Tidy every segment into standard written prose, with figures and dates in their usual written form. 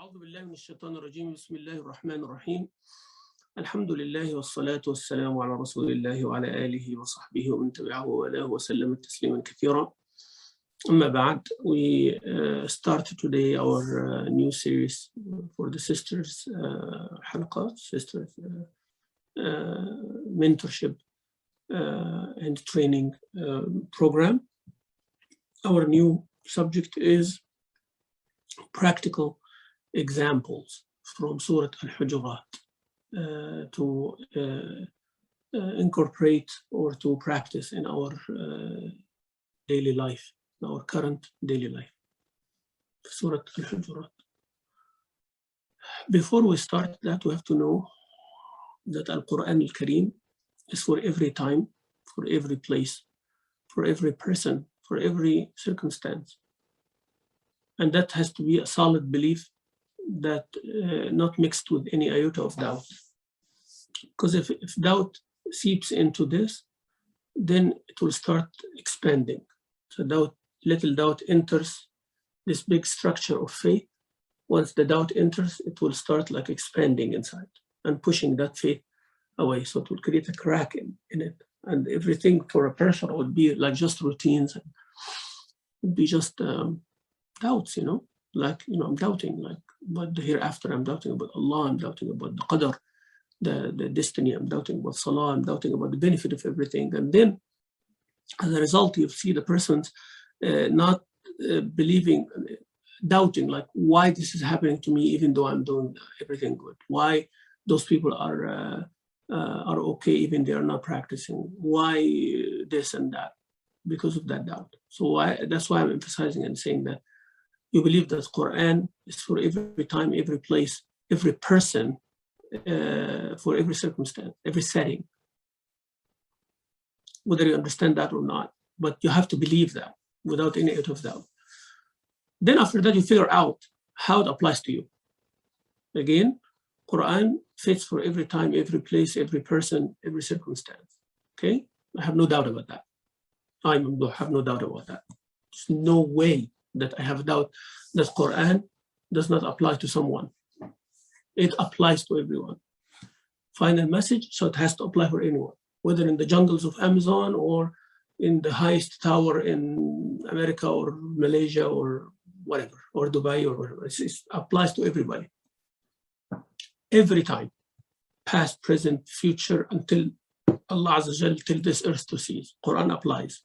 أعوذ بالله من الشيطان الرجيم. بسم الله الرحمن الرحيم. الحمد لله والصلاة والسلام على رسول الله وعلى آله وصحبه ومن تبعه وله وسلم تسليما كثيرا. أما بعد, we start today our new series for the sisters, حلقات, sisters mentorship and training program. Our new subject is practical examples from Surah Al-Hujurat to incorporate or to practice in our daily life, in our current daily life. Surah Al-Hujurat. Before we start that, we have to know that Al-Quran Al-Kareem is for every time, for every place, for every person, for every circumstance. And that has to be a solid belief that not mixed with any iota of doubt. Because if doubt seeps into this, then it will start expanding. So little doubt enters this big structure of faith. Once the doubt enters, it will start like expanding inside and pushing that faith away. So it will create a crack in it. And everything for a person would be like just routines. It would be just doubts, like, I'm doubting, like, about the hereafter, I'm doubting about Allah, I'm doubting about the qadr, the destiny, I'm doubting about salah, I'm doubting about the benefit of everything. And then, as a result, you see the person's not believing, doubting, like, why this is happening to me, even though I'm doing everything good? Why those people are okay, even they are not practicing? Why this and that? Because of that doubt. So that's why I'm emphasizing and saying that you believe that Quran is for every time, every place, every person, for every circumstance, every setting, whether you understand that or not. But you have to believe that without any out of doubt. Then after that, you figure out how it applies to you. Again, Quran fits for every time, every place, every person, every circumstance. Okay? I have no doubt about that. I have no doubt about that. There's no way that I have a doubt that Quran does not apply to someone. It applies to everyone. Final message, so it has to apply for anyone, whether in the jungles of Amazon or in the highest tower in America or Malaysia or whatever, or Dubai or whatever. It applies to everybody. Every time, past, present, future, until Allah Azza wa Jal, till this earth to cease. Quran applies.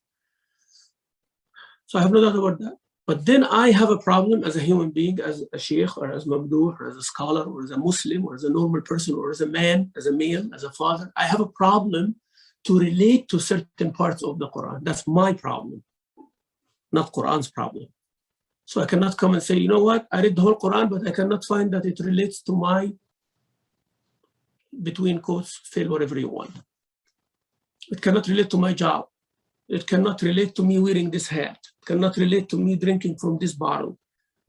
So I have no doubt about that. But then I have a problem as a human being, as a sheikh, or as Mamdouh, or as a scholar, or as a Muslim, or as a normal person, or as a man, as a male, as a father. I have a problem to relate to certain parts of the Quran. That's my problem, not Quran's problem. So I cannot come and say, you know what, I read the whole Quran, but I cannot find that it relates to my, between quotes, fill whatever you want. It cannot relate to my job. It cannot relate to me wearing this hat. It cannot relate to me drinking from this bottle.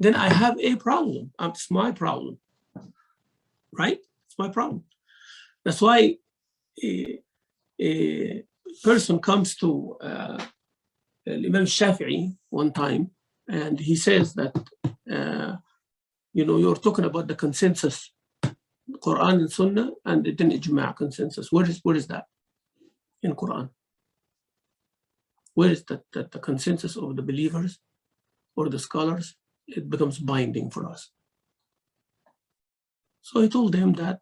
Then I have a problem. It's my problem, right? It's my problem. That's why a person comes to Imam Shafi'i one time, and he says that, you're talking about the consensus, Quran and Sunnah, and then Ijma' consensus. Where is that in Quran? Where is that the consensus of the believers or the scholars? It becomes binding for us. So he told him that,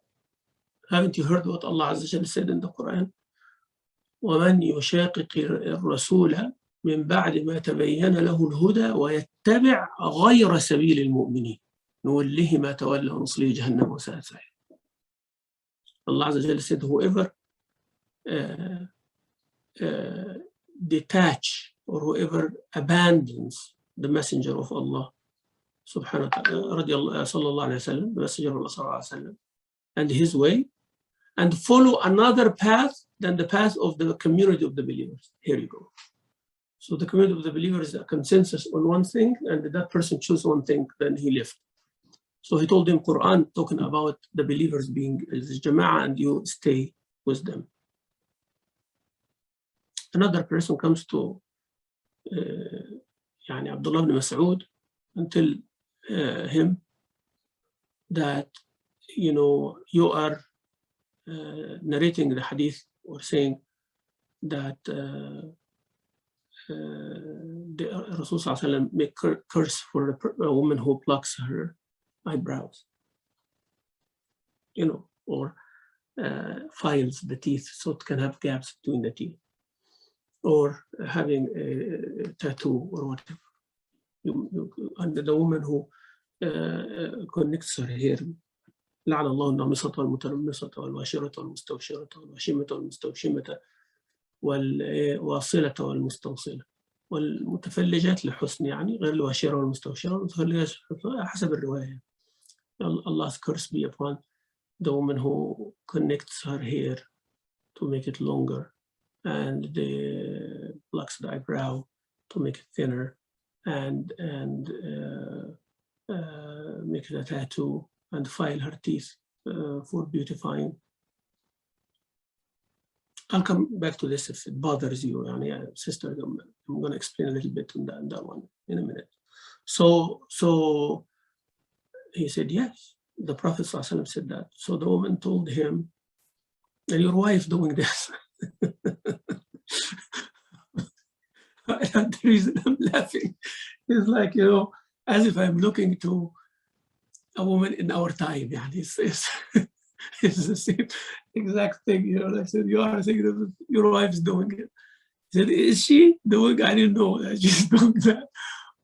haven't you heard what Allah Azza wa Jalla said in the Quran? وَمَنْ يُشَاقِقِ الرَّسُولَ مِنْ بَعْدِ مَا تَبَيَّنَ لَهُ الْهُدَى وَيَتَّبِعْ غَيْرَ سَبِيلِ الْمُؤْمِنِينَ نُوَلِّهِ مَا تَوَلَّى وَنُصْلِهِ جَهَنَّمَ وَسَاءَتْ مَصِيرًا. Allah Azza wa Jalla said, whoever detach or whoever abandons the messenger of Allah subhanahu wa ta'ala, sallallahu alayhi wa sallam, the messenger of Allah sallallahu alayhi wa sallam, and his way, and follow another path than the path of the community of the believers. Here you go. So the community of the believers is a consensus on one thing, and that person chooses one thing, then he left. So he told him, Quran talking about the believers being jama'ah, and you stay with them. Another person comes to Abdullah ibn Mas'ud and tell him that, you are narrating the hadith or saying that the Rasul Sallallahu Alaihi Wasallam make curse for a woman who plucks her eyebrows, or files the teeth so it can have gaps between the teeth, or having a tattoo or whatever. And the woman who connects her hair, لعن الله النامصة والمتنمصة والواشرة والمستوشرة والواشمة والمستوشمة والواصلة والمستوصلة والمتفلجات لحسن، يعني غير الواشرة والمستوشرة والمتفلجات حسب الرواية. Allah's curse be upon the woman who connects her hair to make it longer, and plucks the eyebrow to make it thinner, and make it a tattoo, and file her teeth for beautifying. I'll come back to this if it bothers you, sister. I'm going to explain a little bit on that one in a minute. So he said, yes, the Prophet ﷺ said that. So the woman told him, and your wife doing this. The reason I'm laughing is like, as if I'm looking to a woman in our time. It's the same exact thing. Like I said, you are saying that your wife's doing it. He said, is she doing? I didn't know that she's doing that.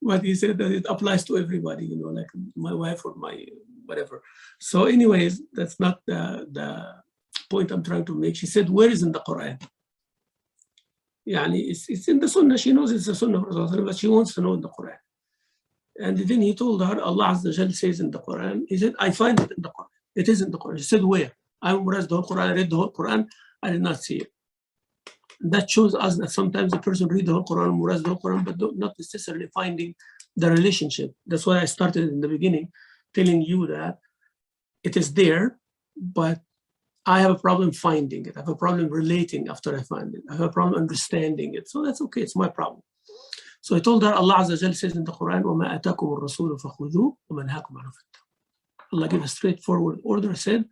But he said that it applies to everybody, like my wife or my whatever. So anyways, that's not the point I'm trying to make. She said, where is in the Quran? It's in the Sunnah. She knows it's the Sunnah of Rasulullah, but she wants to know in the Quran. And then he told her, Allah Azza wa Jal says in the Quran, he said, I find it in the Quran. It is in the Quran. She said, where? I memorized the whole Quran, I read the whole Quran, I did not see it. That shows us that sometimes a person read the whole Quran, memorize the whole Quran, but not necessarily finding the relationship. That's why I started in the beginning telling you that it is there, but I have a problem finding it. I have a problem relating after I find it. I have a problem understanding it. So that's okay, it's my problem. So I told her, Allah Azza wa Jal says in the Quran, وَمَا أَتَاكُمُ الرَّسُولُ فَخُذُوهُ وَمَنْهَاكُمْ عَنْهُ فَانْتَهُوا. Allah gave a straightforward order, said,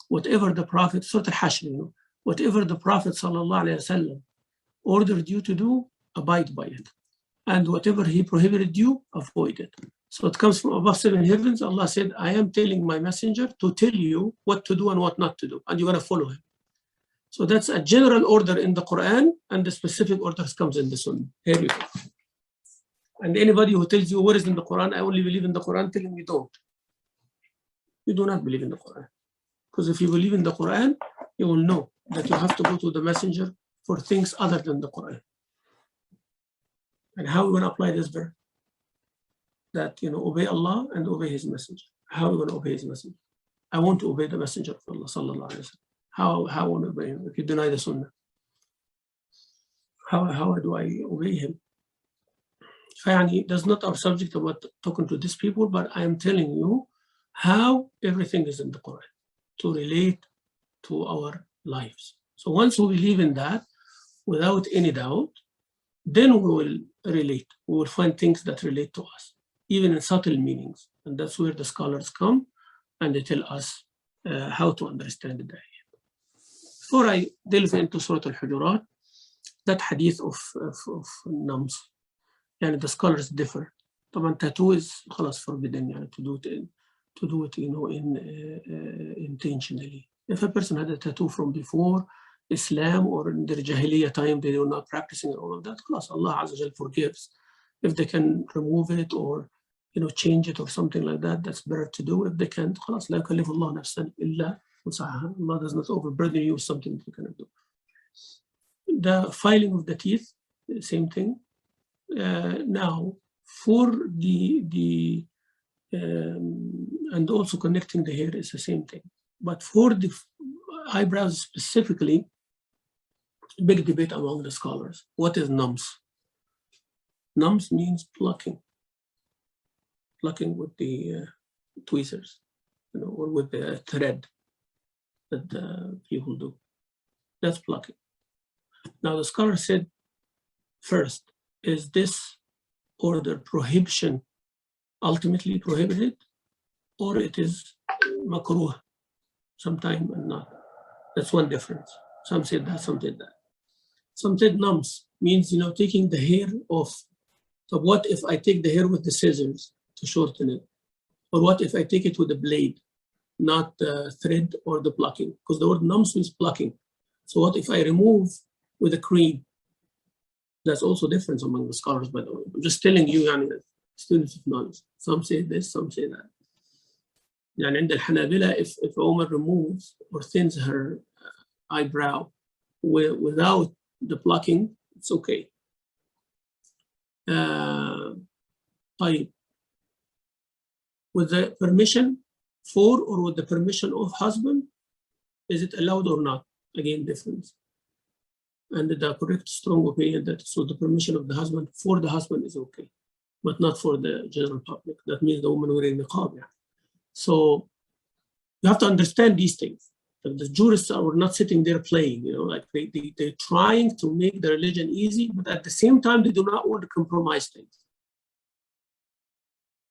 whatever the Prophet, Surah Al-Hashr, whatever the Prophet sallallahu alaihi wasallam ordered you to do, abide by it. And whatever he prohibited you, avoid it. So it comes from above 7 heavens. Allah said, I am telling my messenger to tell you what to do and what not to do, and you're going to follow him. So that's a general order in the Quran, and the specific orders comes in the Sunnah. Here you go. And anybody who tells you what is in the Quran, I only believe in the Quran, tell him you don't. You do not believe in the Quran. Because if you believe in the Quran, you will know that you have to go to the messenger for things other than the Quran. And how are we going to apply this verse? That, obey Allah and obey his messenger. How are we going to obey his messenger? I want to obey the messenger of Allah, sallallahu alaihi wasallam. How I want to obey him? If you deny the Sunnah, how do I obey him? That's not our subject about talking to these people, but I am telling you how everything is in the Quran to relate to our lives. So once we believe in that, without any doubt, then we will relate. We will find things that relate to us, even in subtle meanings. And that's where the scholars come and they tell us how to understand the ayah. Before I delve into Surah Al-Hujurat, that hadith of nams, and the scholars differ. طبعا tattoo is خلاص forbidden, to do it intentionally. If a person had a tattoo from before Islam or in their Jahiliyyah time, they were not practicing all of that, خلاص, Allah Azza wa Jal forgives. If they can remove it or change it or something like that, that's better to do. If they can't, خلاص, لا يكلف الله نفسا إلا وسعها. Allah does not overburden you with something that you cannot do. The filing of the teeth, same thing. Now, for the and also connecting the hair is the same thing. But for the eyebrows specifically, big debate among the scholars. What is nams? Nams means plucking with the tweezers, or with the thread that the people do. That's plucking. Now the scholar said, first, is this order prohibition ultimately prohibited, or it is makruh sometime and not. That's one difference. Some said that, some said that. Some said nams means, taking the hair off. So what if I take the hair with the scissors to shorten it? Or what if I take it with a blade, not the thread or the plucking? Because the word nams means plucking. So what if I remove with a cream? That's also difference among the scholars, by the way. I'm just telling you, students of knowledge. Some say this, some say that. عند الحنابلة, if a woman removes or thins her eyebrow without the plucking, it's okay. طيب. With the permission for or with the permission of husband, is it allowed or not? Again, difference. And the correct strong opinion that so the permission of the husband for the husband is okay, but not for the general public. That means the woman wearing niqab. So you have to understand these things. The jurists are not sitting there playing, like they're trying to make the religion easy, but at the same time, they do not want to compromise things.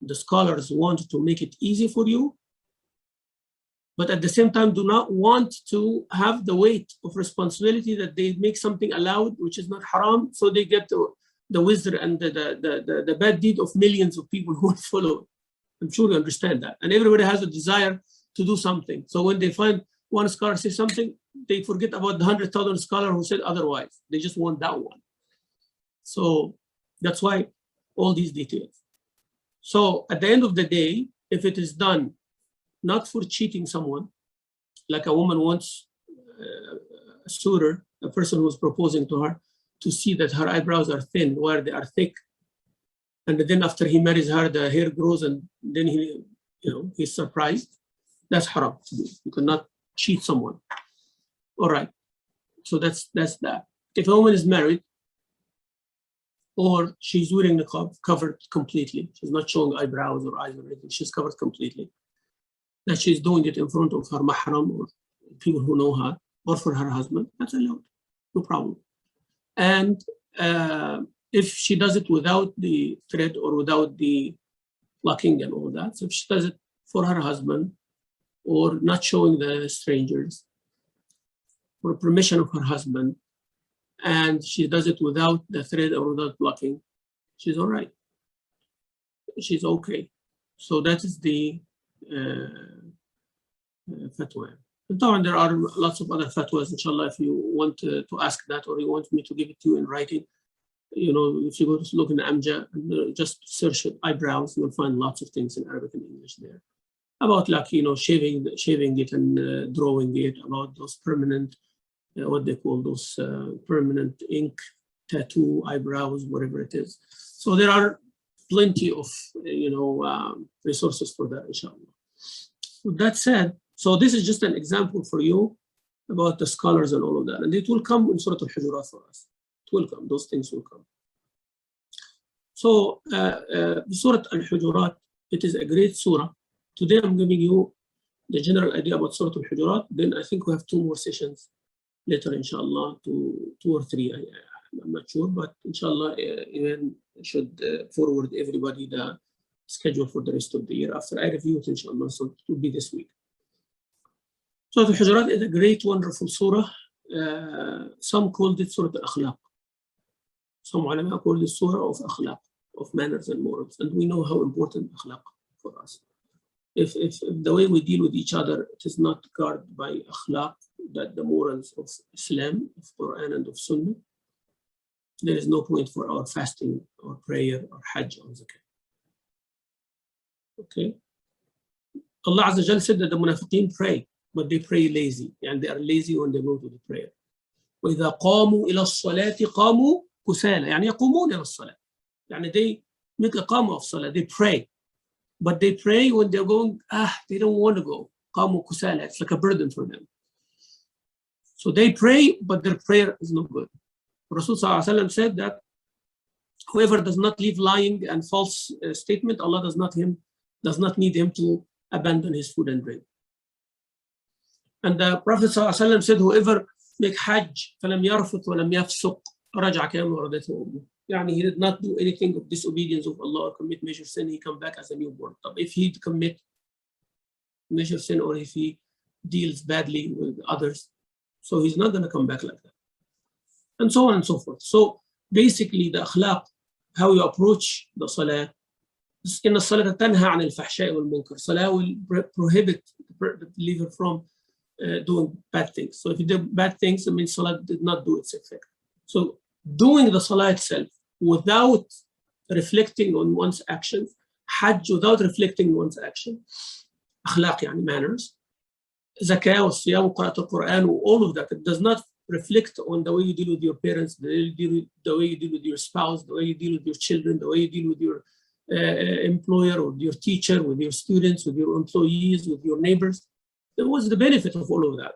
The scholars want to make it easy for you, but at the same time, do not want to have the weight of responsibility that they make something allowed, which is not haram, so they get the wizard and the bad deed of millions of people who will follow. I'm sure you understand that. And everybody has a desire to do something. So when they find one scholar says something, they forget about the 100,000 scholars who said otherwise. They just want that one. So that's why all these details. So at the end of the day, if it is done not for cheating someone, like a woman wants a suitor, a person who's proposing to her, to see that her eyebrows are thin while they are thick, and then after he marries her, the hair grows, and then he's surprised. That's haram to do. You cannot cheat someone. All right. So that's that. If a woman is married or she's wearing niqab, covered completely, she's not showing eyebrows or eyes or anything, she's covered completely, that she's doing it in front of her mahram or people who know her, or for her husband, that's allowed, no problem. And if she does it without the thread or without the plucking and all that, so if she does it for her husband or not showing the strangers, for permission of her husband, and she does it without the thread or without plucking, she's all right. She's okay. So that is the fatwa. And there are lots of other fatwas, inshallah, if you want to ask that or you want me to give it to you in writing. If you go to look in Amja, just search eyebrows, you'll find lots of things in Arabic and English there. About shaving it and drawing it, about those permanent, what they call those permanent ink, tattoo, eyebrows, whatever it is. So there are plenty of, resources for that, inshallah. With that said, so this is just an example for you about the scholars and all of that. And it will come in Surah Al-Hujurat for us. It will come, those things will come. So Surah Al-Hujurat, it is a great surah. Today I'm giving you the general idea about Surah Al-Hujurat. Then I think we have 2 more sessions later, inshallah, 2 or 3. I'm not sure, but inshallah, even should forward everybody the schedule for the rest of the year after I review it, inshallah. So it will be this week. Surah Al-Hujurat is a great, wonderful surah. Some called it Surah Al-Akhlaq. Some ulama call it Surah of Akhlaq, of manners and morals. And we know how important Akhlaq for us. If the way we deal with each other, it is not guarded by Akhlaq, that the morals of Islam, of Quran and of Sunnah, there is no point for our fasting or prayer or Hajj or Zakah. Okay? Allah Azza Jal said that the munafiqeen pray, but they pray lazy. And they are lazy when they go to the prayer. وَإِذَا قَامُوا إِلَى الصَّلَاةِ قَامُوا كُسَالَى يعني يقومون إلى الصلاة. يعني they make a qama of salah, they pray. But they pray when they're going, they don't want to go. قَامُوا كُسَالَى, it's like a burden for them. So they pray, but their prayer is no good. Rasul ﷺ said that whoever does not leave lying and false statement, Allah does not need him to abandon his food and drink. And the Prophet ﷺ said, whoever make Hajj, فَلَمْ يَرْفُثْ وَلَمْ يَفْسُقْ رَجَعَ كَمَا وَلَدَتْهُ أُمُّهُ. يعني he did not do anything of disobedience of Allah or commit major sin, he come back as a newborn. But if he commit major sin, or if he deals badly with others. So he's not going to come back like that. And so on and so forth. So basically the akhlaq, how you approach the salah. إن الصلاة تنهى عن الفحشاء والمنكر. Salah will prohibit the believer from doing bad things. So if you do bad things, it means salah did not do its effect. So doing the salah itself without reflecting on one's actions, hajj without reflecting on one's action, akhlaq يعني manners, zakah والصيام وقراءة القرآن, all of that, it does not reflect on the way you deal with your parents, the way you deal with your spouse, the way you deal with your children, the way you deal with your employer or your teacher, with your students, with your employees, with your neighbors. There was the benefit of all of that.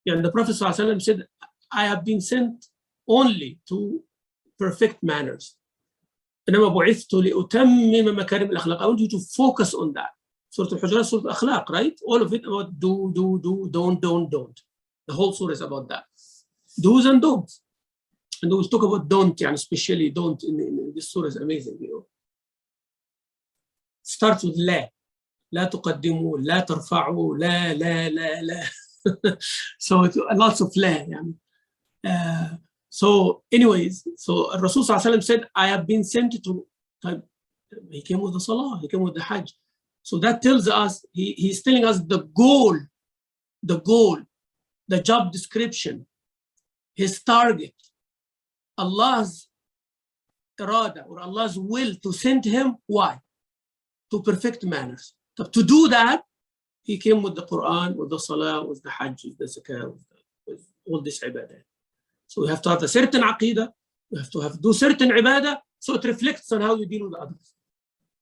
And the Prophet ﷺ said, I have been sent only to perfect manners. إنما بعثت لأتمم مكارم الأخلاق. I want you to focus on that. Surah Al-Hujurat, Surah Al-Akhlaq, right? All of it about do, don't. The whole surah is about that. Do's and don'ts. And we talk about don't, and especially don't in this surah is amazing, you know. Starts with لا. لا تقدموا, لا ترفعوا, لا. So lots of لا. يعني. So anyways, so Rasul ﷺ said, I have been sent to, he came with the salah, he came with the hajj. So that tells us, he's telling us the goal, the job description, his target, Allah's irada or Allah's will to send him. Why? To perfect manners. So to do that, he came with the Quran, with the salah, with the hajj, with the zakah, with all this ibadah. So we have to have a certain aqidah, we have to do certain ibadah, so it reflects on how you deal with others.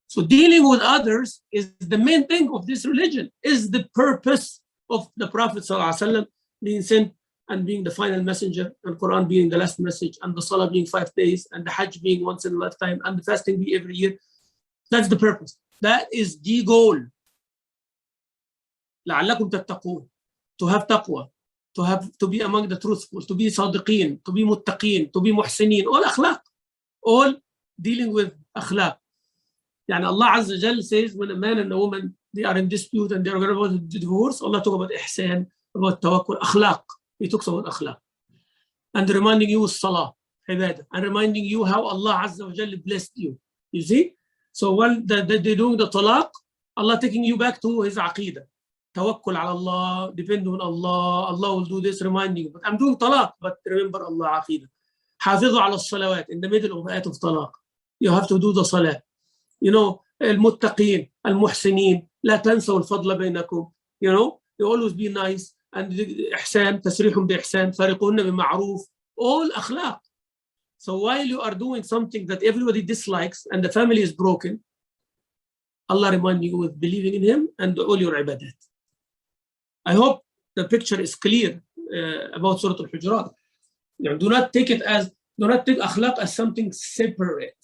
So dealing with others is the main thing of this religion, is the purpose of the Prophet ﷺ being sent and being the final messenger, and Quran being the last message, and the salah being 5 days, and the hajj being once in a lifetime, and the fasting be every year. That's the purpose. That is the goal. لعلكم تتقون. To have taqwa, to be among the truthful, to be صادقين, to be muttaqeen, to be muhsinin, all akhlaq, all dealing with akhlaq. يعني Allah Azza wa Jal says, when a man and a woman, they are in dispute and they are going about divorce, Allah talks about ihsan, about tawakkul, akhlaq. He talks about akhlaq. And reminding you of salah, ibadah, and reminding you how Allah Azza wa Jal blessed you. You see? So when they're doing the talaq, Allah taking you back to his aqidah. Tawakkul ala Allah, depend on Allah, Allah will do this, reminding you. But I'm doing talaq, but remember Allah aqidah. حافظوا على الصلوات, in the middle of ayat of talaq. You have to do the salah. You know, المتقين, المحسنين, لا تنسوا الفضل بينكم. You know, you always be nice. And إحسان, تسريح بإحسان, فارقون بمعروف. All akhlaq. So while you are doing something that everybody dislikes and the family is broken, Allah reminds you with believing in Him and all your ibadat. I hope the picture is clear about Surah Al-Hujurat. Do not take akhlaq as something separate.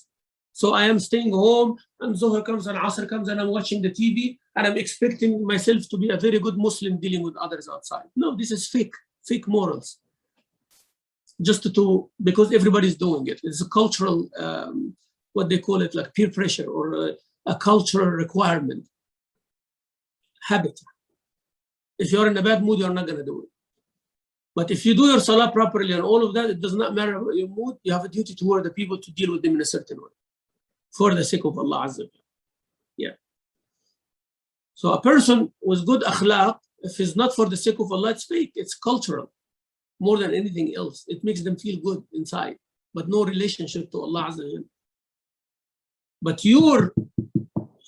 So I am staying home and Zuhr comes and Asr comes and I'm watching the TV and I'm expecting myself to be a very good Muslim dealing with others outside. No, this is fake morals. Just because everybody's doing it. It's a cultural, what they call it, like peer pressure or a cultural requirement. Habit. If you're in a bad mood, you're not going to do it. But if you do your salah properly and all of that, it does not matter about your mood. You have a duty toward the people to deal with them in a certain way. For the sake of Allah Azza wa Jalla. Yeah. So a person with good akhlaq, if it's not for the sake of Allah, it's fake. It's cultural. More than anything else. It makes them feel good inside, but no relationship to Allah Azza wa Jalla. But your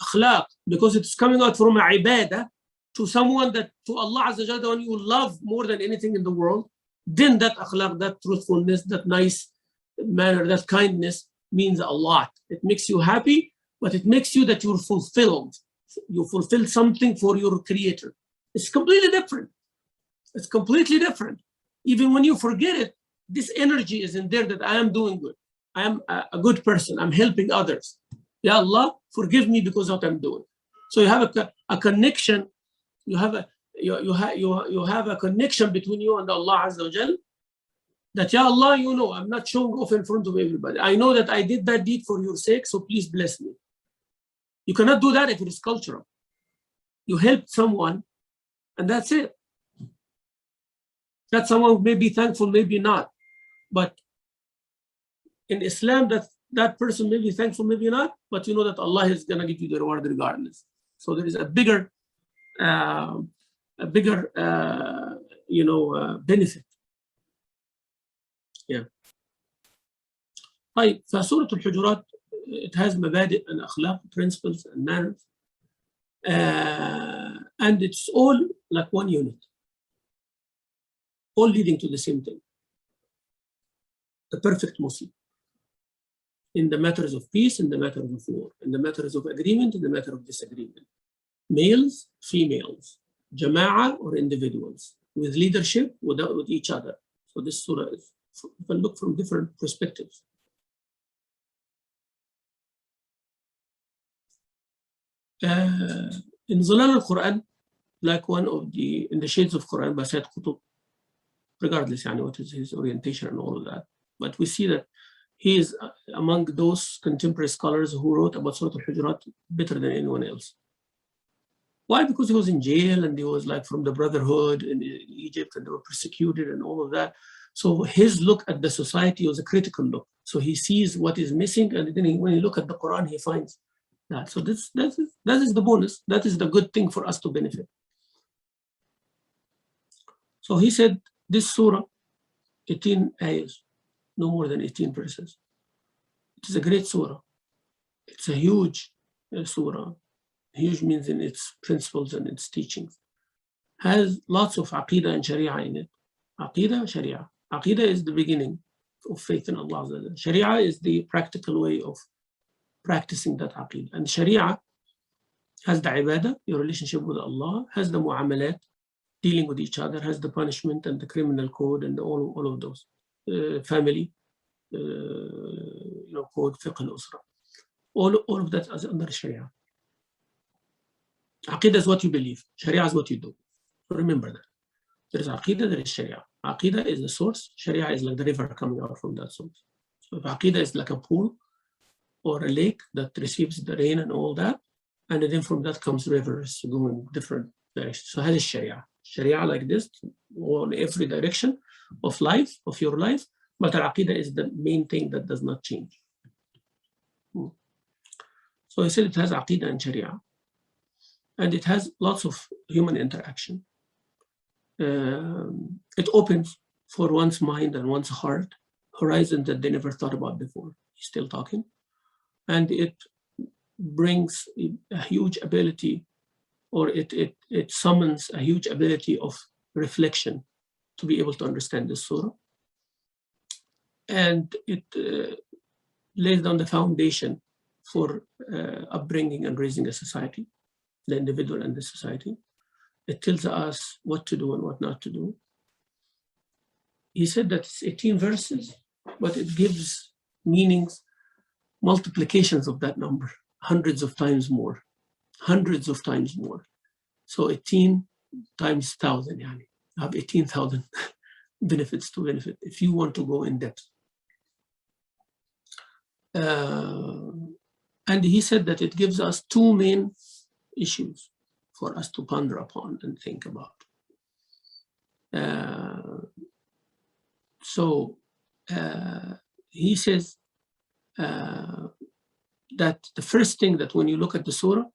akhlaq, because it's coming out from a ibadah to someone that, to Allah Azza wa Jalla, the one you love more than anything in the world, then that akhlaq, that truthfulness, that nice manner, that kindness means a lot. It makes you happy, but it makes you that you're fulfilled. You fulfill something for your creator. It's completely different. It's completely different. Even when you forget it, this energy is in there that I am doing good. I am a good person. I'm helping others. Ya Allah, forgive me because of what I'm doing. So you have a connection. You have a connection between you and Allah Azza wa Jal. That, Ya Allah, you know, I'm not showing off in front of everybody. I know that I did that deed for your sake, so please bless me. You cannot do that if it is cultural. You helped someone, and that's it. That someone may be thankful, maybe not. But in Islam, that person may be thankful, maybe not, but you know that Allah is going to give you the reward regardless. So there is a bigger benefit. Yeah. طيب, فسورة الحجرات, it has مبادئ and أخلاق, principles and manners, and it's all like one unit, all leading to the same thing, the perfect Muslim, in the matters of peace, in the matters of war, in the matters of agreement, in the matter of disagreement, males, females, jama'a or individuals, with leadership, with each other. So this surah is, you can look from different perspectives. In Zilal al-Quran, like one of the, in the shades of Quran by Sayyid Qutb, regardless what is his orientation and all of that, but we see that he is among those contemporary scholars who wrote about Surah Al-Hujurat better than anyone else. Why? Because he was in jail and he was like from the Brotherhood in Egypt and they were persecuted and all of that. So his look at the society was a critical look. So he sees what is missing, and then when he looks at the Quran, he finds that. So that is the bonus. That is the good thing for us to benefit. So he said, this surah, 18 ayahs, no more than 18 verses. It is a great surah. It's a huge surah. Huge means in its principles and its teachings. Has lots of aqidah and sharia in it. Aqidah, sharia. Aqidah is the beginning of faith in Allah. Sharia is the practical way of practicing that aqidah. And sharia has the ibadah, your relationship with Allah, has the mu'amalat, dealing with each other, has the punishment and the criminal code and all of those. Family, code, fiqh al-usra. All of that is under sharia. Aqidah is what you believe. Sharia is what you do. So remember that. There is aqidah, there is sharia. Aqidah is the source. Sharia is like the river coming out from that source. So if aqidah is like a pool or a lake that receives the rain and all that, and then from that comes rivers going different directions. So that is sharia. Sharia like this, on every direction of life, of your life, but aqidah is the main thing that does not change. So he said it has aqidah and sharia. And it has lots of human interaction. It opens for one's mind and one's heart horizons that they never thought about before. He's still talking. And it brings a huge ability, or it summons a huge ability of reflection to be able to understand this surah. And it lays down the foundation for upbringing and raising a society, the individual and the society. It tells us what to do and what not to do. He said that it's 18 verses, but it gives meanings, multiplications of that number, hundreds of times more. So 18 times 1,000, yani. I have 18,000 benefits to benefit if you want to go in depth. And he said that it gives us two main issues for us to ponder upon and think about. He says that the first thing that when you look at the surah,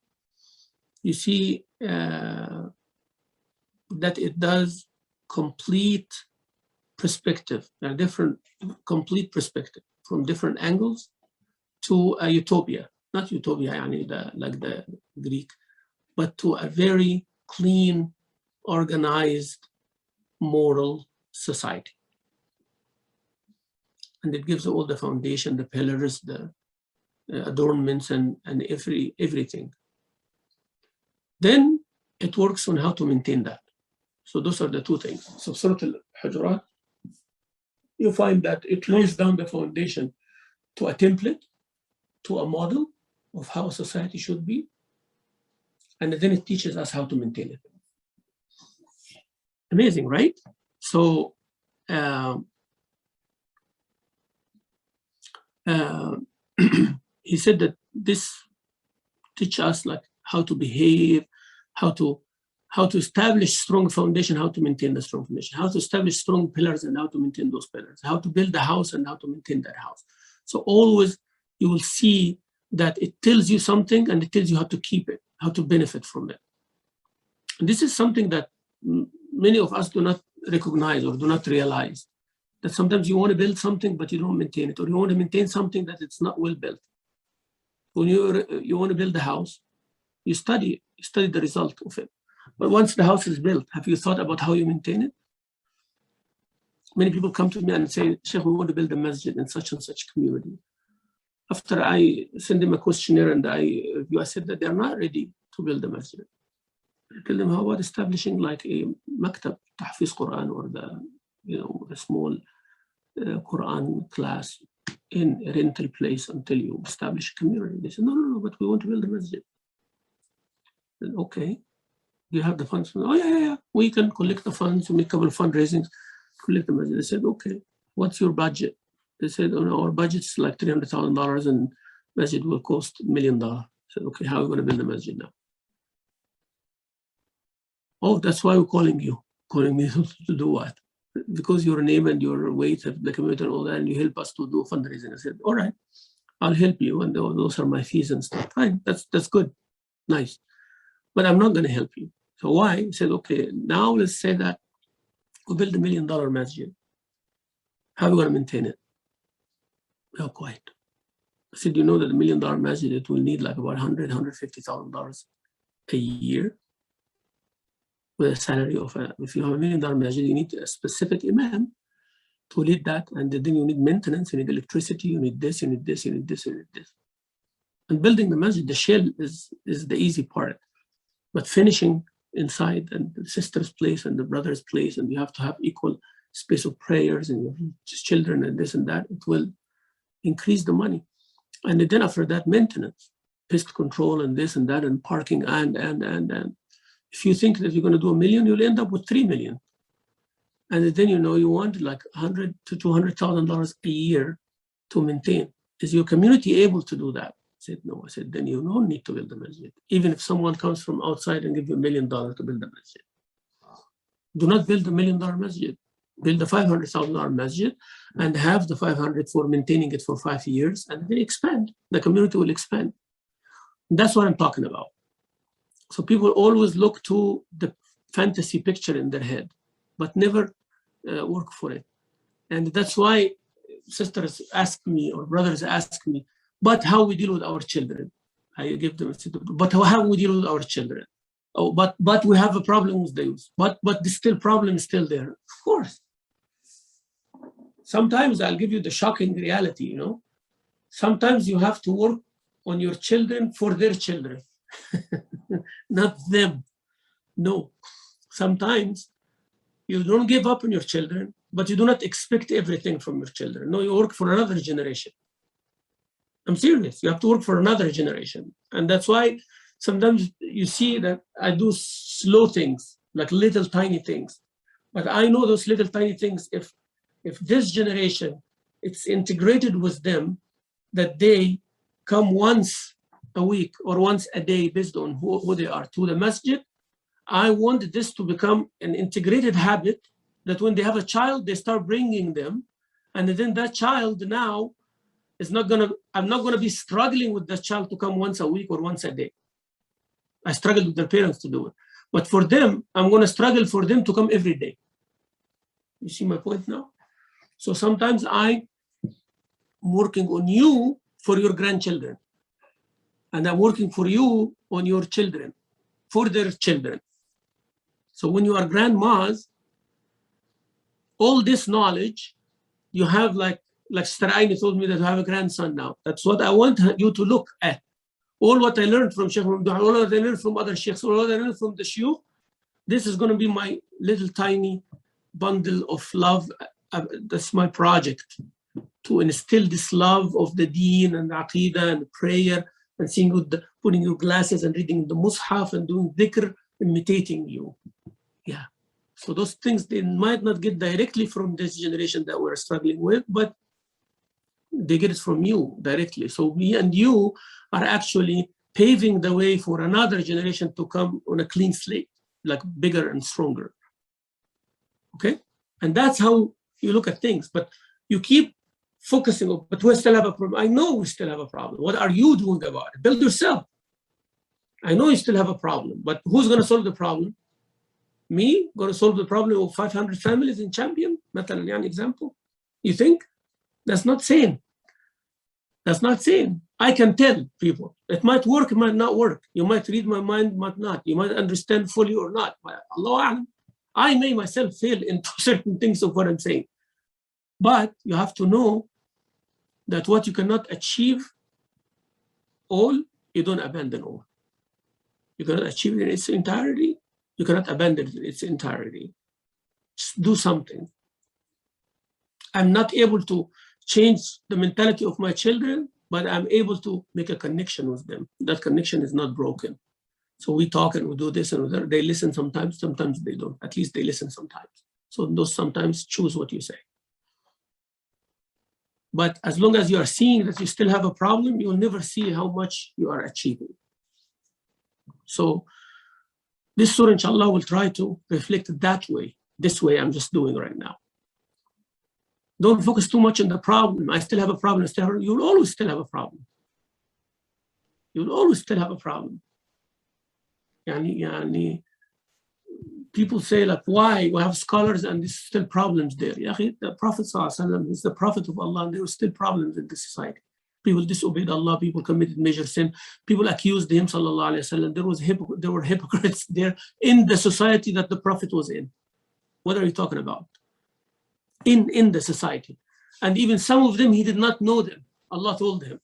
you see that it does complete perspective, a different complete perspective from different angles to a utopia, not utopia like the Greek, but to a very clean, organized, moral society. And it gives all the foundation, the pillars, the adornments, and everything. Then it works on how to maintain that. So those are the two things. So Surah Al-Hujurat, you find that it lays down the foundation to a template, to a model of how society should be, and then it teaches us how to maintain it. Amazing, right? So he said that this teaches us like how to behave, how to establish strong foundation, how to maintain the strong foundation, how to establish strong pillars and how to maintain those pillars, how to build a house and how to maintain that house. So always you will see that it tells you something and it tells you how to keep it, how to benefit from it. And this is something that many of us do not recognize or do not realize, that sometimes you want to build something but you don't maintain it, or you want to maintain something that it's not well built. When you want to build a house, you study the result of it. But once the house is built, have you thought about how you maintain it? Many people come to me and say, Sheikh, we want to build a masjid in such and such community. After I send them a questionnaire and I said that they're not ready to build a masjid. I tell them, how about establishing like a maktab, tahfiz Quran, or the small Quran class in a rental place until you establish a community. They said, no, but we want to build a masjid. Said, okay, do you have the funds? Oh, yeah. We can collect the funds, make a couple of fundraisings, collect the masjid. They said, okay, what's your budget? They said, oh, no, our budget's like $300,000 and masjid will cost $1 million. I said, okay, how are we going to build a masjid now? Oh, that's why we're calling you. Calling me to do what? Because your name and your weight of the community and all that, and you help us to do fundraising. I said, all right, I'll help you, and those are my fees and stuff. Fine, that's good, nice. But I'm not going to help you. So why? He said, okay, now let's say that we build $1 million masjid. How are we going to maintain it? Not quite. I said, you know that $1 million masjid, it will need like about $150,000 a year. With a salary of, if you have $1 million masjid, you need a specific imam to lead that, and then you need maintenance, you need electricity, you need this, you need this, you need this, you need this. And building the masjid, the shell is the easy part, but finishing inside and the sister's place and the brother's place, and you have to have equal space of prayers and your children and this and that, it will increase the money. And then after that, maintenance, pest control and this and that and parking and. If you think that you're going to do $1 million, you'll end up with $3 million. And then you want like $100,000 to $200,000 a year to maintain. Is your community able to do that? I said, no. I said, then you don't need to build a masjid. Even if someone comes from outside and gives you $1 million to build a masjid. Do not build $1 million masjid. Build a $500,000 masjid and have the $500,000 for maintaining it for 5 years, and then expand. The community will expand. And that's what I'm talking about. So people always look to the fantasy picture in their head, but never work for it. And that's why sisters ask me or brothers ask me, but how we deal with our children? I give them, but how we deal with our children? Oh, but we have a problem with the youth. But the problem is still there. Of course. Sometimes I'll give you the shocking reality, Sometimes you have to work on your children for their children. Not them. No. Sometimes you don't give up on your children, but you do not expect everything from your children. No, you work for another generation. I'm serious. You have to work for another generation. And that's why sometimes you see that I do slow things, like little tiny things. But I know those little tiny things, if this generation, it's integrated with them, that they come once a week or once a day based on who they are to the masjid. I want this to become an integrated habit that when they have a child, they start bringing them. And then that child now is I'm not gonna be struggling with that child to come once a week or once a day. I struggled with their parents to do it. But for them, I'm gonna struggle for them to come every day. You see my point now? So sometimes I'm working on you for your grandchildren. And I'm working for you on your children, for their children. So when you are grandmas, all this knowledge, you have like Sister Aini told me that I have a grandson now. That's what I want you to look at. All what I learned from Sheikh Mamdouh, all what I learned from other Sheikhs, all what I learned from the Shuyukh, this is going to be my little tiny bundle of love. That's my project, to instill this love of the deen and the aqidah and prayer, and seeing putting your glasses and reading the mushaf and doing dhikr, imitating you. Yeah. So those things, they might not get directly from this generation that we're struggling with, but they get it from you directly. So me and you are actually paving the way for another generation to come on a clean slate, like bigger and stronger. Okay? And that's how you look at things. But you keep focusing on, but we still have a problem. I know we still have a problem. What are you doing about it? Build yourself. I know you still have a problem, but who's going to solve the problem? Me going to solve the problem of 500 families in Champion? مثلا يعني example. You think? That's not sane. That's not sane. I can tell people. It might work, it might not work. You might read my mind, might not. You might understand fully or not. Allah A'lam. I may myself fail into certain things of what I'm saying. But you have to know that what you cannot achieve all, you don't abandon all. You cannot achieve it in its entirety. You cannot abandon it in its entirety. Just do something. I'm not able to change the mentality of my children, but I'm able to make a connection with them. That connection is not broken. So we talk and we do this and that. They listen sometimes, sometimes they don't. At least they listen sometimes. So those sometimes choose what you say. But as long as you are seeing that you still have a problem, you will never see how much you are achieving. So this surah, inshallah, will try to reflect it that way. This way I'm just doing right now. Don't focus too much on the problem. I still have a problem. You'll always still have a problem. You'll always still have a problem. Yani, people say, like, why? We have scholars and there's still problems there. The Prophet ﷺ is the Prophet of Allah, and there were still problems in this society. People disobeyed Allah, people committed major sin, people accused him, sallallahu alayhi wa sallam. There were hypocrites there in the society that the Prophet was in. What are you talking about? In the society. And even some of them, he did not know them. Allah told him,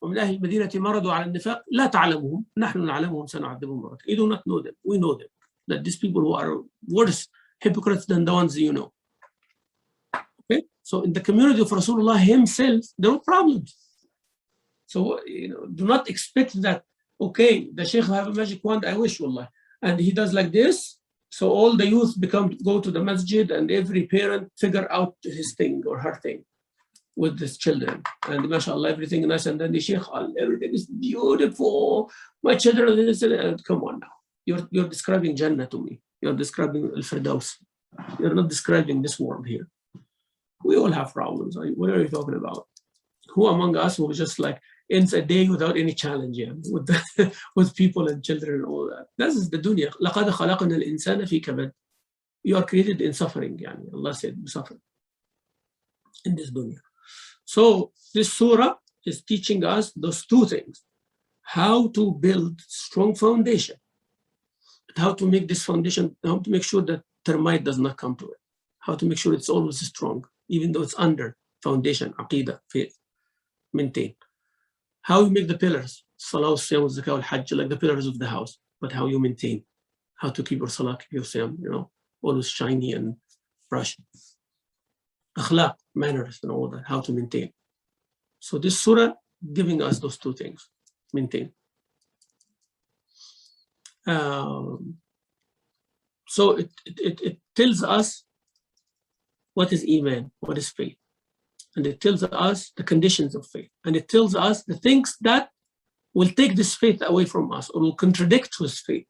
وَمِنْ أَهْلِ الْمَدِينَةِ مَرَضُوا عَلَى النِّفَاقِ لَا تَعْلَمُهُمْ نَحْنُ نَعْلَمُهُمْ سَنُعَذِّبُهُمْ مَرَّتَيْنِ. You do not know them. We know them. That these people who are worse hypocrites than the ones you know. Okay? So in the community of Rasulullah himself, there were problems. So, do not expect that, okay, the Sheikh will have a magic wand, I wish, wallah, and he does like this, so all the youth go to the masjid and every parent figure out his thing or her thing with his children. And mashallah, everything nice, and then the Sheikh, everything is beautiful. My children, come on now. You're describing Jannah to me. You're describing Al-Firdaus. You're not describing this world here. We all have problems. What are you talking about? Who among us who just like ends a day without any challenge, with people and children and all that? This is the dunya. لَقَدْ خَلَقْنَا الْإِنسَانَ فِي كَبَدٍ. You are created in suffering. Allah said, suffer in this dunya. So this surah is teaching us those two things. How to build strong foundation. How to make this foundation, how to make sure that termite does not come to it. How to make sure it's always strong, even though it's under foundation, aqidah, faith. Maintain. How you make the pillars, salah, siyam, zakah, al-hajj, like the pillars of the house, but how you maintain, how to keep your salah, keep your siyam, always shiny and fresh. Akhlaq, manners and all that, how to maintain. So this surah giving us those two things, maintain. So it tells us what is iman, what is faith. And it tells us the conditions of faith. And it tells us the things that will take this faith away from us or will contradict with faith.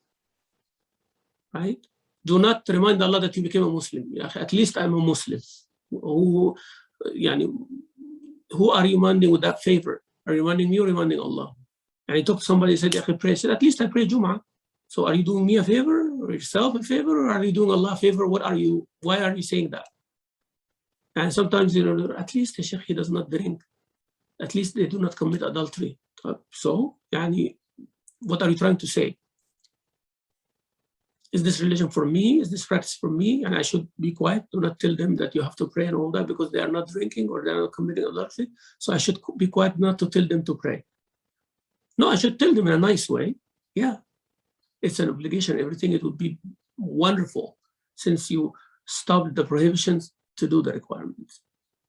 Right? Do not remind Allah that you became a Muslim. At least I'm a Muslim. Who are you reminding with that favor? Are you reminding me or reminding Allah? And he talked to somebody and said, pray. I said, at least I pray Jum'ah. So are you doing me a favor or yourself a favor, or are you doing Allah a favor? Why are you saying that? And sometimes, at least the Sheikh, he does not drink. At least they do not commit adultery. So, what are you trying to say? Is this religion for me? Is this practice for me? And I should be quiet, do not tell them that you have to pray and all that because they are not drinking or they are not committing adultery. So I should be quiet not to tell them to pray. No, I should tell them in a nice way. Yeah, it's an obligation. Everything, it would be wonderful since you stopped the prohibitions to do the requirements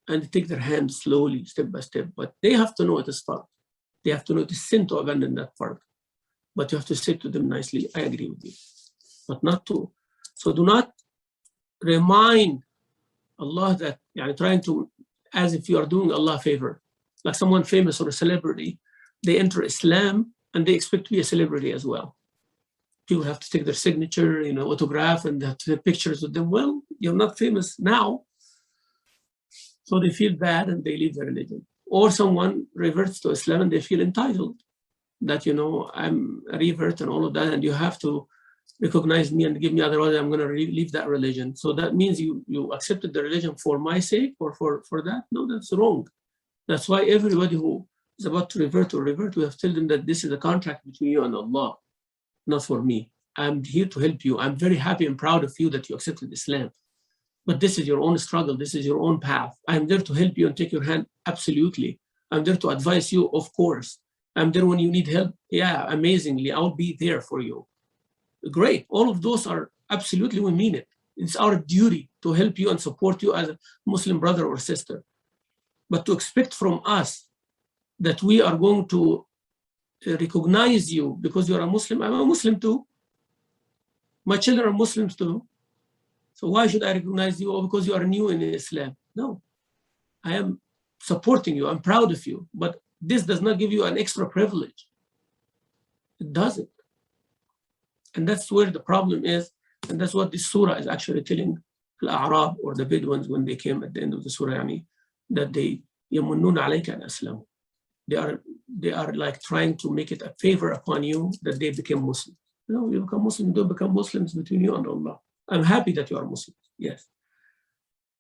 and take their hand slowly, step by step. But they have to know it is fard. They have to know it is sin to abandon that fard. But you have to say to them nicely, I agree with you, but not to. So do not remind Allah that, trying to, as if you are doing Allah a favor. Like someone famous or a celebrity, they enter Islam and they expect to be a celebrity as well. People have to take their signature, autograph, and they have to take pictures with them. Well, you're not famous now, so they feel bad and they leave their religion. Or someone reverts to Islam and they feel entitled that, I'm a revert and all of that, and you have to recognize me and give me, otherwise I'm going to leave that religion. So that means you accepted the religion for my sake or for that? No, that's wrong. That's why everybody who is about to revert, we have to tell them that this is a contract between you and Allah, not for me. I'm here to help you. I'm very happy and proud of you that you accepted Islam. But this is your own struggle. This is your own path. I'm there to help you and take your hand. Absolutely. I'm there to advise you, of course. I'm there when you need help. Yeah, amazingly. I'll be there for you. Great. All of those are absolutely, we mean it. It's our duty to help you and support you as a Muslim brother or sister. But to expect from us that we are going to recognize you because you're a Muslim. I'm a Muslim too. My children are Muslims too. So why should I recognize you? Oh, because you are new in Islam. No, I am supporting you. I'm proud of you. But this does not give you an extra privilege. It doesn't. And that's where the problem is. And that's what this surah is actually telling Al-A'rab or the Bedouins when they came at the end of the surah, that they يَمُنُّونَ عَلَيْكَ أَنْ أَسْلَمُوا. They are like trying to make it a favor upon you that they became Muslim. No, you become Muslim, don't become Muslims between you and Allah. I'm happy that you are Muslim, yes.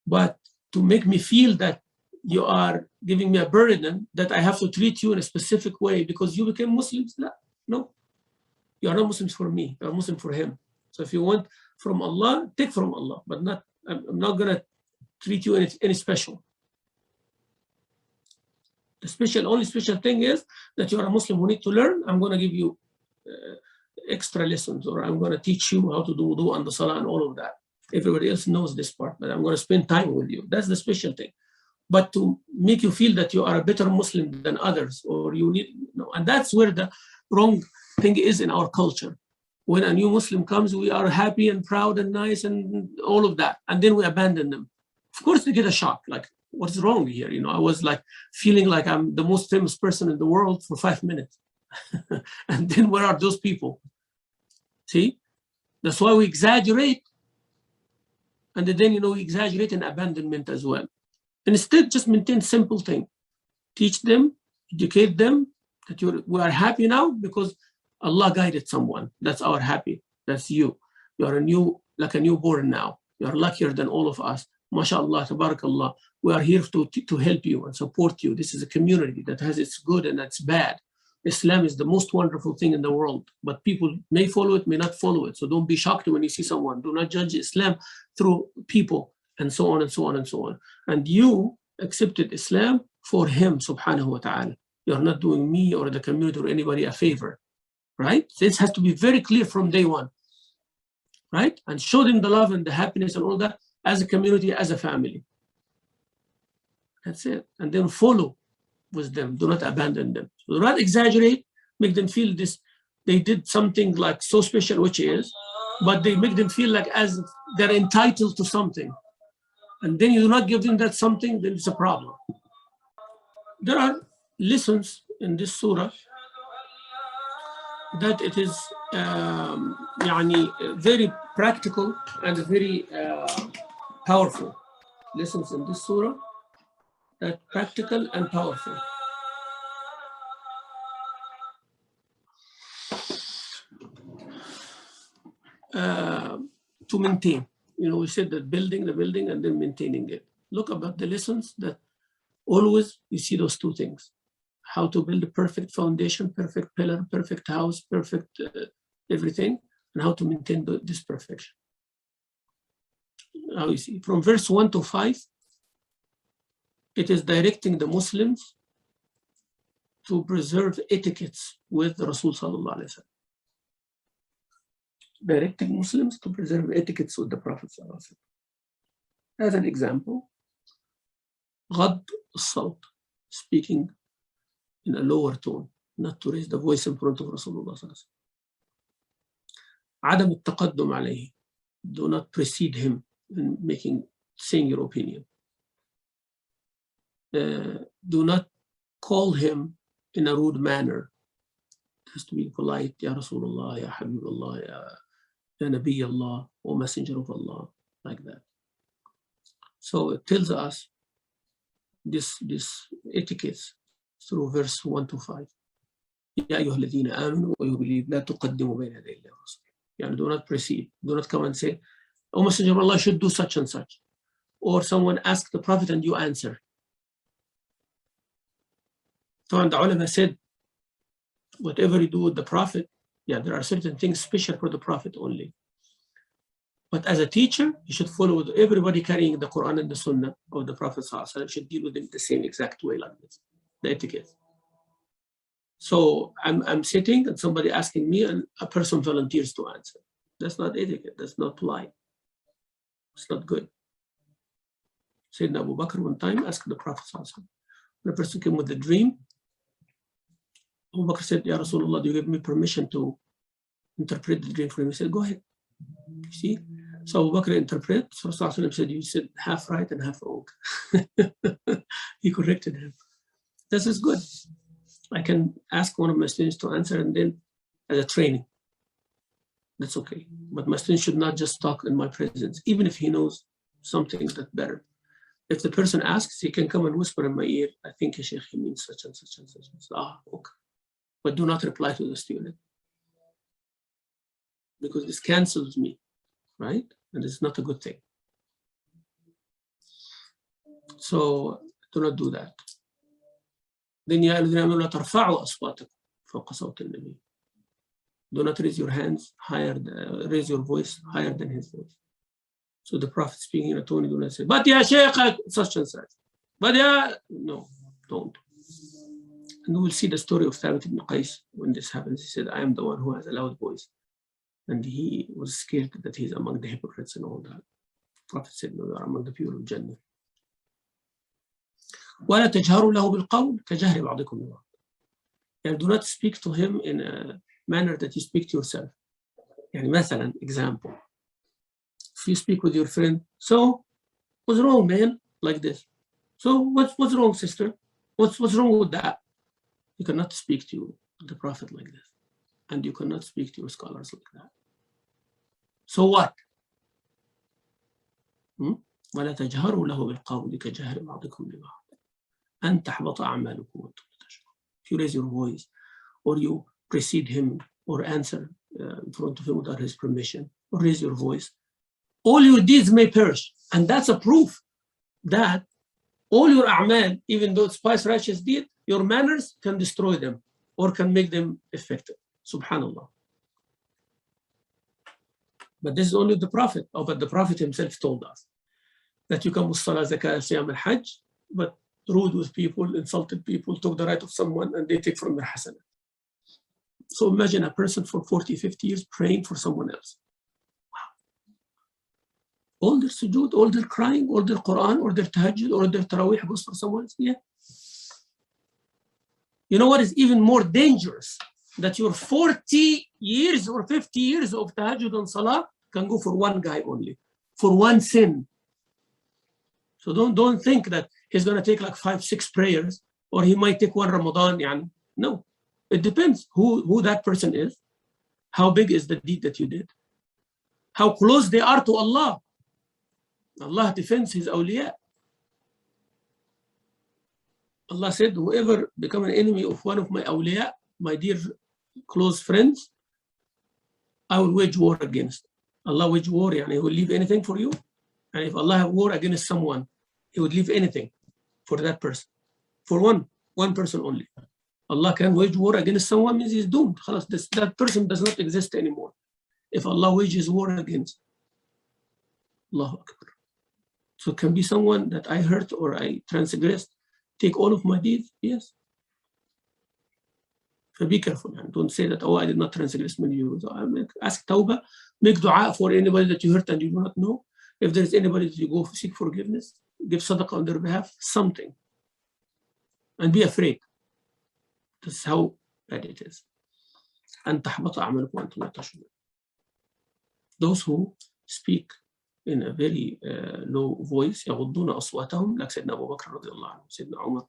But to make me feel that you are giving me a burden that I have to treat you in a specific way because you became Muslims, no. You are not Muslims for me, you are Muslim for him. So if you want from Allah, take from Allah, but I'm not gonna treat you any special. The only special thing is that you are a Muslim who need to learn. I'm gonna give you extra lessons, or I'm going to teach you how to do wudu and the salah and all of that. Everybody else knows this part, but I'm going to spend time with you. That's the special thing. But to make you feel that you are a better Muslim than others, or you need, and that's where the wrong thing is in our culture. When a new Muslim comes, we are happy and proud and nice and all of that, and then we abandon them. Of course, they get a shock, like, what's wrong here? I was like feeling like I'm the most famous person in the world for 5 minutes. And then where are those people? See, that's why we exaggerate, and then we exaggerate in abandonment as well. And instead, just maintain simple thing. Teach them, educate them that we are happy now because Allah guided someone. That's our happy. That's you. You are like a newborn now. You are luckier than all of us. MashaAllah, tabarakallah. We are here to help you and support you. This is a community that has its good and its bad. Islam is the most wonderful thing in the world, but people may follow it, may not follow it. So don't be shocked when you see someone. Do not judge Islam through people, and so on and so on and so on. And you accepted Islam for him, subhanahu wa ta'ala. You're not doing me or the community or anybody a favor, right? This has to be very clear from day one, right? And show them the love and the happiness and all that as a community, as a family. That's it. And then follow with them. Do not abandon them. So do not exaggerate, make them feel this, they did something like so special, which is, but they make them feel like as they're entitled to something. And then you do not give them that something, then it's a problem. There are lessons in this surah that it is very practical and very powerful. Lessons in this surah that practical and powerful. To maintain, we said that building the building and then maintaining it. Look about the lessons that always you see those two things: how to build a perfect foundation, perfect pillar, perfect house, perfect everything, and how to maintain this perfection. Now you see from verse 1 to 5, it is directing the Muslims to preserve etiquettes with the Rasul sallallahu alaihi wasallam. Directing Muslims to preserve etiquettes with the Prophet sallallahu alaihi wasallam. As an example, غض الصوت, speaking in a lower tone, not to raise the voice in front of Rasulullah sallallahu alaihi wasallam. عدم التقدم عليه, do not precede him in saying your opinion. Do not call him in a rude manner. has to be polite. Ya Rasulullah, Ya Habibullah, Ya Nabi Allah, or Messenger of Allah, like that. So it tells us this etiquette through verse 1 to 5. يا أيها الذين آمنوا you believe لا تقدموا بين يدي الله ورسوله. يعني do not proceed, do not come and say, oh Messenger of Allah should do such and such. Or someone asks the Prophet and you answer. So the ulama said, whatever you do with the Prophet, yeah, there are certain things special for the Prophet only. But as a teacher, you should follow everybody carrying the Quran and the Sunnah of the Prophet ﷺ should deal with them the same exact way like this, the etiquette. So I'm sitting and somebody asking me and a person volunteers to answer. That's not etiquette, that's not polite. It's not good. Sayyidina Abu Bakr one time asked the Prophet ﷺ, when a person came with a dream, Abu Bakr said, Ya Rasulullah, do you give me permission to interpret the dream for him? He said, go ahead. You see? So Abu Bakr interpreted. So Rasulullah said, you said half right and half wrong. He corrected him. This is good. I can ask one of my students to answer and then as a training. That's okay. But my student should not just talk in my presence, even if he knows something that's better. If the person asks, he can come and whisper in my ear, I think Sheikh, he means such and such and such. So, okay. But do not reply to the student, because this cancels me, right? And it's not a good thing. So do not do that. Then يا الذين آمنوا لا ترفعوا أصواتكم فوق صوت النبي. Do not raise your hands higher, raise your voice higher than his voice. So the Prophet speaking in a tone, do not say, but ya Sheikh, such and such. But ya, no, don't. And we'll see the story of Thabit ibn Qais when this happens. He said, I am the one who has a loud voice. And he was scared that he's among the hypocrites and all that. The Prophet said, no, you are among the pure of Jannah. وَلَا تَجْهَرُوا لَهُ بِالْقَوْلِ كَجَهْرِ بَعْضِكُمْ لِبَعْضٍ. And do not speak to him in a manner that you speak to yourself. يعني مثلا, example. If you speak with your friend, so what's wrong, man? Like this. So what's wrong, sister? What's wrong with that? You cannot speak to the Prophet like this. And you cannot speak to your scholars like that. So what? وَلَا تَجْهَرُوا لَهُ بِالْقَوْلِ كَجَهْرِ بَعْضِكُمْ لِبَعْضٍ أَنْ تَحْبَطَ أَعْمَالُكُمْ وَأَنْتُمْ لَا تَشْعُرُونَ. If you raise your voice, or you precede him, or answer in front of him without his permission, or raise your voice, all your deeds may perish. And that's a proof that all your a'mal, even though it's pious righteous deed, your manners can destroy them or can make them effective. Subhanallah. But this is only the Prophet. Oh, but the Prophet himself told us that you come with salah, zakah, siyam, al-hajj, but rude with people, insulted people, took the right of someone, and they take from their hasanah. So imagine a person for 40, 50 years praying for someone else. Wow. All their sujood, all their crying, all their Quran, or their tahajjud, or their tarawih goes for someone else. Yeah. You know what is even more dangerous? That your 40 years or 50 years of tahajjud and salah can go for one guy only, for one sin. So don't think that he's going to take like 5, 6 prayers, or he might take one Ramadan. No, it depends who that person is, how big is the deed that you did, how close they are to Allah. Allah defends his awliya. Allah said, whoever become an enemy of one of my awliya, my dear close friends, I will wage war against. Allah wage war, he will leave anything for you. And if Allah have war against someone, he would leave anything for that person. For one person only. Allah can wage war against someone, means he's doomed. That person does not exist anymore. If Allah wages war against. Allahu Akbar. So it can be someone that I hurt or I transgressed, take all of my deeds, yes. So be careful, and don't say that, oh, I did not transgress many years. Ask tawbah, make dua for anybody that you hurt and you do not know. If there is anybody that you go seek forgiveness, give sadaqah on their behalf, something. And be afraid. That's how bad it is. أن تحبط أعمالكم وأنتم لا تشعرون. Those who speak in a very low voice, يغضون أصواتهم, like سيدنا أبو بكر رضي الله عنه, سيدنا عمر.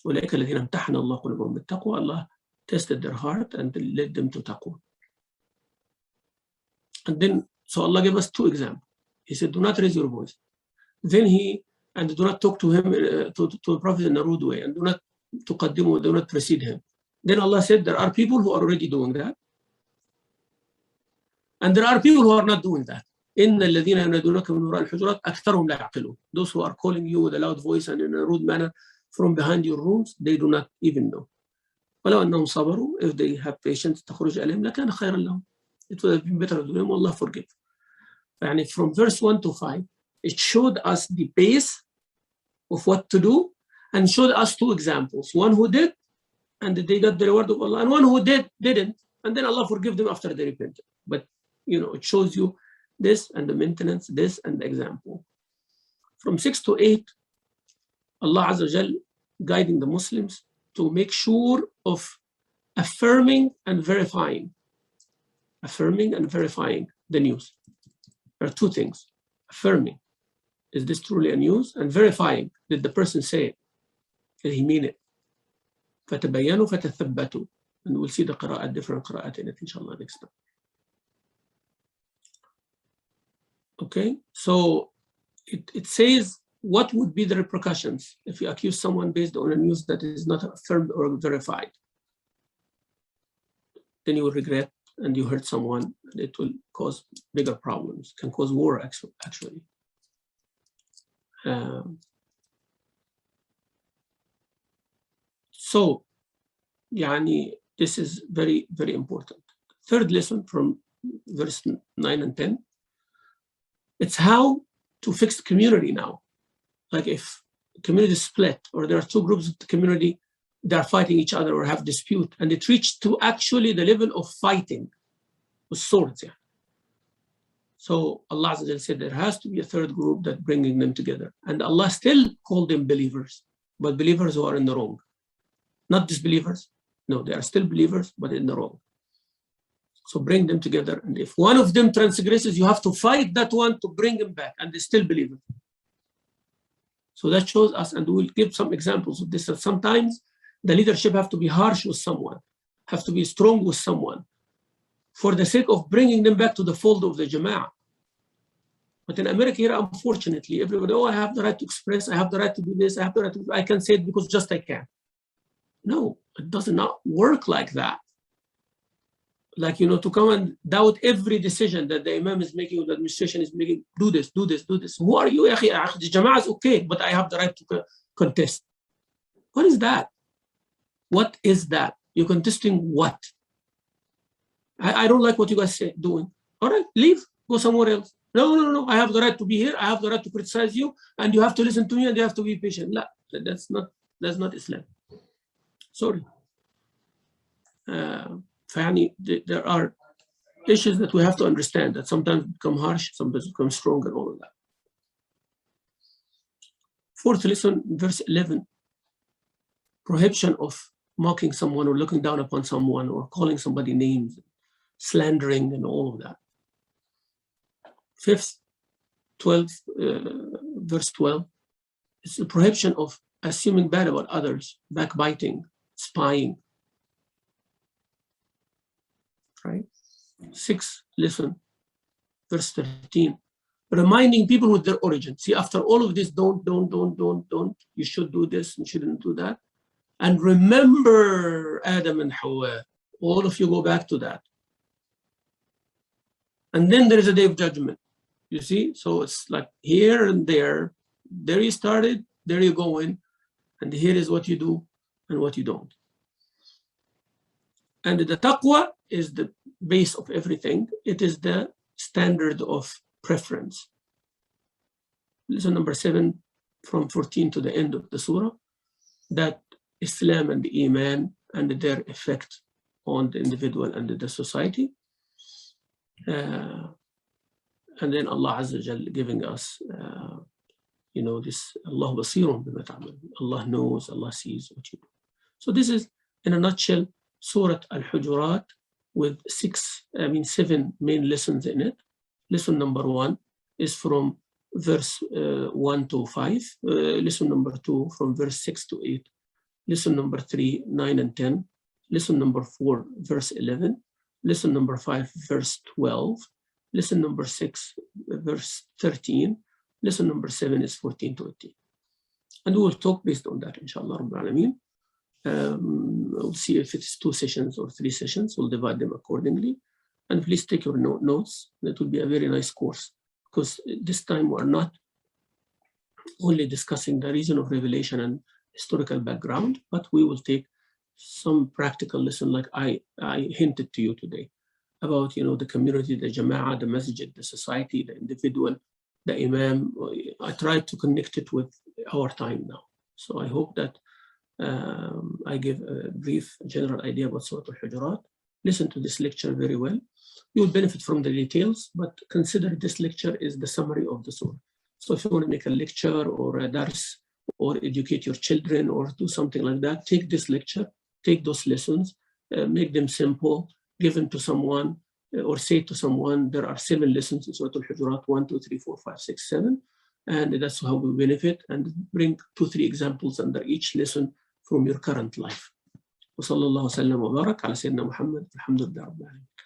أولئك الذين امتحن الله قلوبهم بالتقوى. Allah tested their heart and led them to taqwa. And then, so Allah gave us 2 examples. He said, do not raise your voice. Then and do not talk to him, to the Prophet in a rude way, and do not tuqaddimu, do not precede him. Then Allah said, there are people who are already doing that. And there are people who are not doing that. إِنَّ الَّذِينَ يُنَادُونَكَ مِنْ وَرَاءِ الْحُجُرَاتِ أَكْثَرُهُمْ لَا يَعْقِلُونَ. Those who are calling you with a loud voice and in a rude manner from behind your rooms, they do not even know. وَلَوْ أَنَّهُمْ صَبَرُوا, if they have patience, تَخْرُجْ عَلَيْهِمْ لَكَانَ خَيْرًا لَهُمْ. It would have been better to them. Allah forgive. And from verse 1 to 5, it showed us the base of what to do and showed us 2 examples. One who did, and they got the reward of Allah, and one who didn't, and then Allah forgive them after they repented. But it shows you this and the maintenance, this and the example. From 6 to 8, Allah Azza wa Jal guiding the Muslims to make sure of affirming and verifying the news. There are 2 things. Affirming, is this truly a news? And verifying, did the person say it? Did he mean it? فَتَبَيَّنُوا فَتَثَبَّتُوا. And we'll see the qira'at, different qira'at in it, inshallah, next time. Okay, so it says, what would be the repercussions if you accuse someone based on a news that is not affirmed or verified? Then you will regret, and you hurt someone, and it will cause bigger problems, can cause war actually. So, this is very, very important. 3rd lesson from verse 9 and 10. It's how to fix the community now. Like if the community is split, or there are 2 groups of the community that are fighting each other or have dispute, and it reached to actually the level of fighting with swords. Yeah. So Allah Azza wa Jalla said there has to be a 3rd group that bringing them together. And Allah still called them believers, but believers who are in the wrong. Not disbelievers. No, they are still believers, but in the wrong. So bring them together. And if one of them transgresses, you have to fight that one to bring him back, and they still believe it. So that shows us, and we'll give some examples of this, that sometimes the leadership have to be harsh with someone, have to be strong with someone, for the sake of bringing them back to the fold of the Jama'ah. But in America here, unfortunately, everybody, I have the right to express, I have the right to do this, I can say it because just I can. No, it does not work like that. Like, to come and doubt every decision that the Imam is making or the administration is making, do this. Who are you? The Jama'ah is okay, but I have the right to contest. What is that? What is that? You're contesting what? I don't like what you guys are doing. All right, leave, go somewhere else. No, I have the right to be here. I have the right to criticize you, and you have to listen to me, and you have to be patient. No, that's not Islam. Sorry. There are issues that we have to understand that sometimes become harsh, sometimes become strong, and all of that. 4th lesson, verse 11. Prohibition of mocking someone or looking down upon someone or calling somebody names, slandering, and all of that. 5th, 12th, verse 12. It's the prohibition of assuming bad about others, backbiting, spying. Right? 6th lesson, verse 13. Reminding people with their origin. See, after all of this, don't. You should do this, you shouldn't do that. And remember Adam and Hawa. All of you go back to that. And then there is a day of judgment. You see? So it's like here and there. There you started, there you go in. And here is what you do and what you don't. And the taqwa is the base of everything. It is the standard of preference. Lesson number 7, from 14 to the end of the surah, that Islam and the Iman and their effect on the individual and the society. And then Allah Azza wa Jal giving us, this, Allah basirun bima ta'mal. Allah knows, Allah sees what you do. So this is, in a nutshell, Surah Al-Hujurat with 7 main lessons in it. Lesson number 1 is from verse 1 to 5. Lesson number 2 from verse 6 to 8. Lesson number 3, 9 and 10. lesson number 4, verse 11, lesson number 5, verse 12, lesson number 6, verse 13, lesson number 7 is 14 to 18. And we will talk based on that, inshallah, Rabbil Alameen. We'll see if it's 2 sessions or 3 sessions. We'll divide them accordingly. And please take your notes. That will be a very nice course, because this time we're not only discussing the reason of revelation and historical background, but we will take some practical lesson, like I hinted to you today, about the community, the jama'ah, the masjid, the society, the individual, the imam. I tried to connect it with our time now. So I hope that I give a brief general idea about Surah Al-Hujurat. Listen to this lecture very well. You will benefit from the details, but consider this lecture is the summary of the surah. So if you want to make a lecture or a dars or educate your children or do something like that, take this lecture, take those lessons, make them simple, give them to someone, or say to someone, there are 7 lessons in Surah Al-Hujurat, 1, 2, 3, 4, 5, 6, 7. And that's how we benefit, and bring 2, 3 examples under each lesson from your current life. وصلى الله وسلم وبارك على سيدنا محمد الحمد لله رب العالمين.